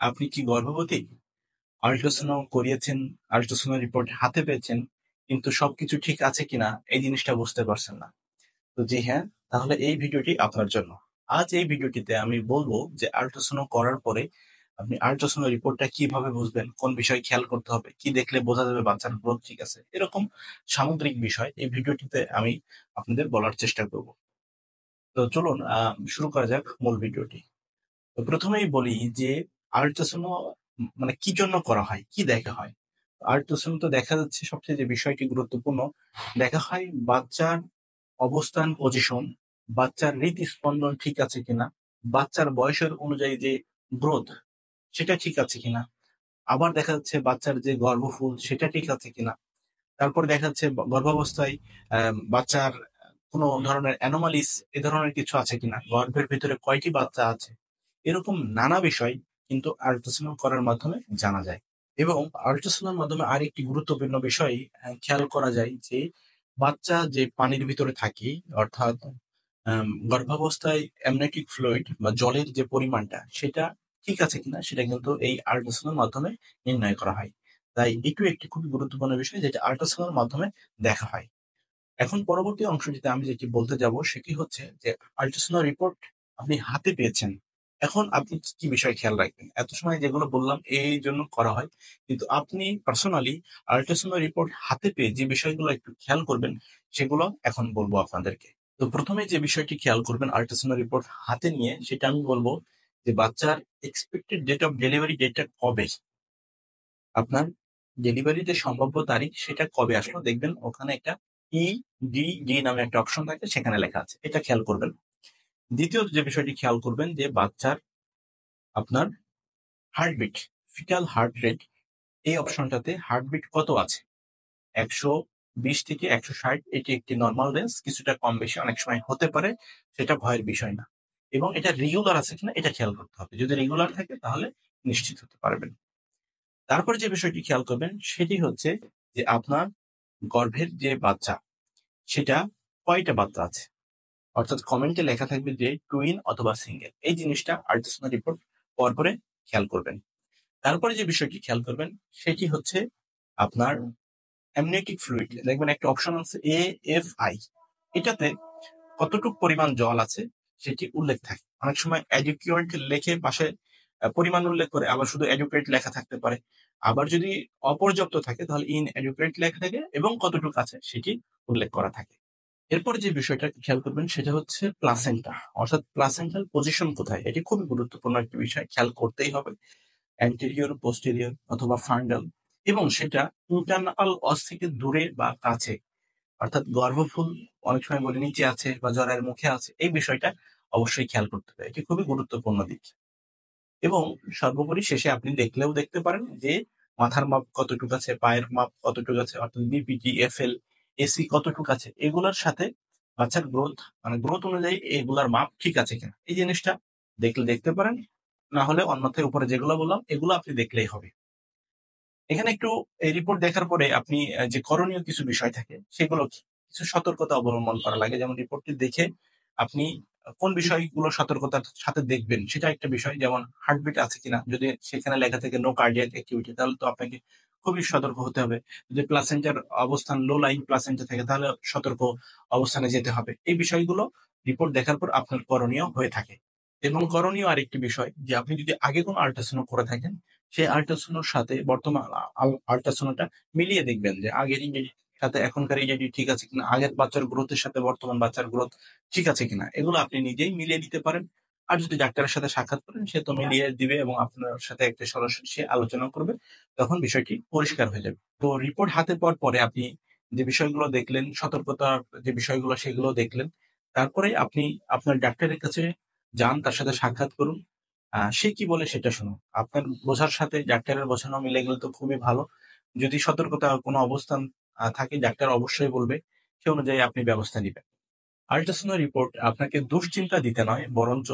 আপনি কি গর্ভবতী? আল্ট্রাসাউন্ড করিয়েছেন, আল্ট্রাসাউন্ড রিপোর্ট হাতে পেয়েছেন, কিন্তু সবকিছু ঠিক আছে কিনা এই জিনিসটা বুঝতে পারছেন না। তো জি হ্যাঁ, তাহলে এই ভিডিওটি আপনার জন্য। আজ এই ভিডিওটিতে আমি বলবো যে আল্ট্রাসাউন্ড করার পরে আপনি আল্ট্রাসাউন্ড রিপোর্টটা কিভাবে বুঝবেন, কোন বিষয় খেয়াল করতে হবে, কি দেখলে বোঝা যাবে বাচ্চার গ্রোথ ঠিক আছে। এরকম সামগ্রিক বিষয় এই ভিডিওটিতে আমি আপনাদের বলার চেষ্টা করব। তো চলুন শুরু করা যাক মূল ভিডিওটি। তো প্রথমেই বলি যে আল্ট্রাসাউন্ড মানে কি জন্য করা হয়, কি দেখা হয়। আল্ট্রাসাউন্ড তো দেখা যাচ্ছে সবচেয়ে যে বিষয়টি গুরুত্বপূর্ণ, দেখা হয় বাচ্চার অবস্থান পজিশন, বাচ্চার হৃদস্পন্দন ঠিক আছে কিনা, বাচ্চার বয়সের অনুযায়ী যে গ্রোথ সেটা ঠিক আছে কিনা, আবার দেখা যাচ্ছে বাচ্চার যে গর্ভফুল সেটা ঠিক আছে কিনা, তারপর দেখা যাচ্ছে গর্ভাবস্থায় বাচ্চার কোনো ধরনের অ্যানোমালিস এ ধরনের কিছু আছে কিনা, গর্ভের ভিতরে কয়টি বাচ্চা আছে, এরকম নানা বিষয় কিন্তু আল্ট্রাসাউন্ড করার মাধ্যমে জানা যায়। এবং আল্ট্রাসাউন্ডের মাধ্যমে আরেকটি গুরুত্বপূর্ণ বিষয় খেয়াল করা যায় যে বাচ্চা যে পানির ভিতরে থাকে, অর্থাৎ গর্ভাবস্থায় অ্যামনিওটিক ফ্লুইড বা জলের যে পরিমাণটা সেটা ঠিক আছে কিনা সেটা কিন্তু এই আল্ট্রাসাউন্ডের মাধ্যমে নির্ণয় করা হয়। তাই এটিও একটি খুবই গুরুত্বপূর্ণ বিষয় যেটা আল্ট্রাসাউন্ডের মাধ্যমে দেখা হয়। এখন পরবর্তী অংশটিতে আমি যেটি বলতে যাব সেটি হচ্ছে যে আল্ট্রাসাউন্ড রিপোর্ট আপনি হাতে পেয়েছেন। এখন আপনি কি কি বিষয় খেয়াল রাখবেন? এত সময় যেগুলো বললাম এই জন্য করা হয়। কিন্তু আপনি পার্সোনালি আল্ট্রাসাউন্ড রিপোর্ট হাতে পেয়ে যে বিষয়গুলো একটু খেয়াল করবেন সেগুলো এখন বলবো আপনাদেরকে। তো প্রথমে যে বিষয়টি খেয়াল করবেন আল্ট্রাসাউন্ড রিপোর্ট হাতে নিয়ে সেটা আমি বলবো যে বাচ্চার এক্সপেক্টেড ডেট অফ ডেলিভারি ডেটটা কবে? আপনার ডেলিভারি যে সম্ভাব্য তারিখ সেটা কবে আসলো দেখবেন ওখানে একটা EDD নামে একটা অপশন থাকে, সেখানে লেখা আছে, এটা খেয়াল করবেন। দ্বিতীয় যে বিষয়টি খেয়াল করবেন যে বাচ্চার আপনার হার্টবিট, ফিটাল হার্ট রেট, এই অপশনটাতে হার্টবিট কত আছে, 120 থেকে 160, এটি একটি নর্মাল রেঞ্জ, কিছুটা কম বেশি অনেক সময় হতে পারে, সেটা ভয়ের বিষয় না। এবং এটা রেগুলার আছে কিনা এটা খেয়াল করতে হবে, যদি রেগুলার থাকে তাহলে নিশ্চিত হতে পারবেন। তারপরে যে বিষয়টি খেয়াল করবেন সেটি হচ্ছে যে আপনার গর্ভের যে বাচ্চা সেটা কয়টা বাচ্চা আছে, অর্থাৎ কমেন্টে লেখা থাকবে যে টুইন অথবা সিঙ্গেল, এই জিনিসটা আল্ট্রাসাউন্ড রিপোর্ট পাওয়ার পরে খেয়াল করবেন। তারপরে যে বিষয়টি খেয়াল করবেন সেটি হচ্ছে আপনার অ্যামনিওটিক ফ্লুইড, দেখবেন একটা অপশন আছে AFI, এটাতে কতটুকু পরিমাণ জল আছে সেটি উল্লেখ থাকে। অনেক সময় অ্যাডিকুয়েট লেখে পাশে পরিমাণ উল্লেখ করে, আবার শুধু অ্যাডিকুয়েট লেখা থাকতে পারে। আবার যদি অপর্যাপ্ত থাকে তাহলে ইন অ্যাডিকুয়েট লেখা থাকে এবং কতটুকু আছে সেটি উল্লেখ করা থাকে। এরপর যে বিষয়টা খেয়াল করবেন সেটা হচ্ছে প্লাসেন্টা, অর্থাৎ প্লাসেন্টাল পজিশন কোথায়, এটি খুবই গুরুত্বপূর্ণ একটি বিষয়, খেয়াল করতেই হবে। অ্যান্টেরিয়র, পোস্টেরিয়র অথবা ফান্ডাল, এবং সেটা ইন্টারনাল অস থেকে দূরে বা কাছে, অর্থাৎ গর্ভফুল অনেক সময় বলে নিচে আছে বা জ্বরের মুখে আছে, এই বিষয়টা অবশ্যই খেয়াল করতে হবে, এটি খুবই গুরুত্বপূর্ণ দিক। এবং সর্বোপরি শেষে আপনি দেখলেও দেখতে পারেন যে মাথার মাপ কতটুকু আছে, পায়ের মাপ কতটুকু আছে, অর্থাৎ বিপিটি, এফএল, এসি কতটুকু আছে, এগুলোর সাথে বাচ্চার গ্রোথ মানে গ্রোথ অনুযায়ী এগুলার মাপ ঠিক আছে কিনা এই জিনিসটা দেখলে দেখতে পারেন। না হলে অন্যথায় উপরে যেগুলো বললাম এগুলো আপনি দেখলেই হবে। এখানে একটু এই রিপোর্ট দেখার পরে আপনি যে করণীয় কিছু বিষয় থাকে সেগুলো কি, কিছু সতর্কতা অবলম্বন করা লাগে। যেমন রিপোর্টটি দেখে আপনি কোন বিষয়গুলো সতর্কতার সাথে দেখবেন সেটা একটা বিষয়, যেমন হার্টবিট আছে কিনা, যদি সেখানে লেখা থাকে নো কার্ডিয়াক অ্যাক্টিভিটি তাহলে তো আপনাকে খুবই সতর্ক হতে হবে। যদি প্লাসেন্টার অবস্থান লো লাইন প্লাসেন্টা থাকে তাহলে সতর্ক অবস্থানে যেতে হবে। এই বিষয়গুলো রিপোর্ট দেখার পর আপনার করণীয় হয়ে থাকে। এবং করণীয় আরেকটি বিষয় যে আপনি যদি আগে কোনো আল্ট্রাসাউন্ড করে থাকেন সেই আল্ট্রাসাউন্ডের সাথে বর্তমান আল্ট্রাসাউন্ডটা মিলিয়ে দেখবেন যে আগের ইমেজ সাথে এখনকার ইমেজ ঠিক আছে কিনা, আগের বাচ্চার গ্রোথের সাথে বর্তমান বাচ্চার গ্রোথ ঠিক আছে কিনা, এগুলো আপনি নিজেই মিলিয়ে নিতে পারেন। আর যদি ডাক্তারের সাথে সাক্ষাৎ করেন সে তো মিলিয়ে দিবে এবং আপনার সাথে একটা সরাসরি সে আলোচনা করবে, তখন বিষয়টি পরিষ্কার হয়ে যাবে। তো রিপোর্ট হাতে পাওয়ার পরে আপনি যে বিষয়গুলো দেখলেন, সতর্কতার যে বিষয়গুলো সেগুলো দেখলেন, তারপরে আপনি আপনার ডাক্তারের কাছে যান, তার সাথে সাক্ষাৎ করুন। সে কি বলে সেটা শুনুন। আপনার বোঝার সাথে ডাক্তারের বোঝানো মিলে গেলে তো খুবই ভালো। যদি সতর্কতা কোনো অবস্থান থাকে ডাক্তার অবশ্যই বলবে, সে অনুযায়ী আপনি ব্যবস্থা নিবেন। আল্ট্রাসাউন্ড রিপোর্ট আপনাকে দুশ্চিন্তা দিতে নয়, বরঞ্চ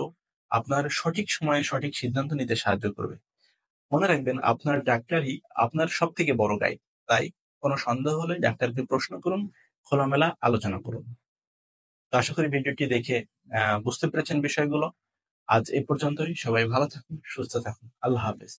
আপনার সঠিক সময়ে সঠিক সিদ্ধান্ত নিতে সাহায্য করবে। মনে রাখবেন আপনার ডাক্তারই আপনার সবথেকে বড় গাইড। তাই কোনো সন্দেহ হলে ডাক্তারকে প্রশ্ন করুন, খোলামেলা আলোচনা করুন। তো আশা করি ভিডিওটি দেখে বুঝতে পেরেছেন বিষয়গুলো। আজ এই পর্যন্তই। সবাই ভালো থাকুন, সুস্থ থাকুন। আল্লাহ হাফেজ।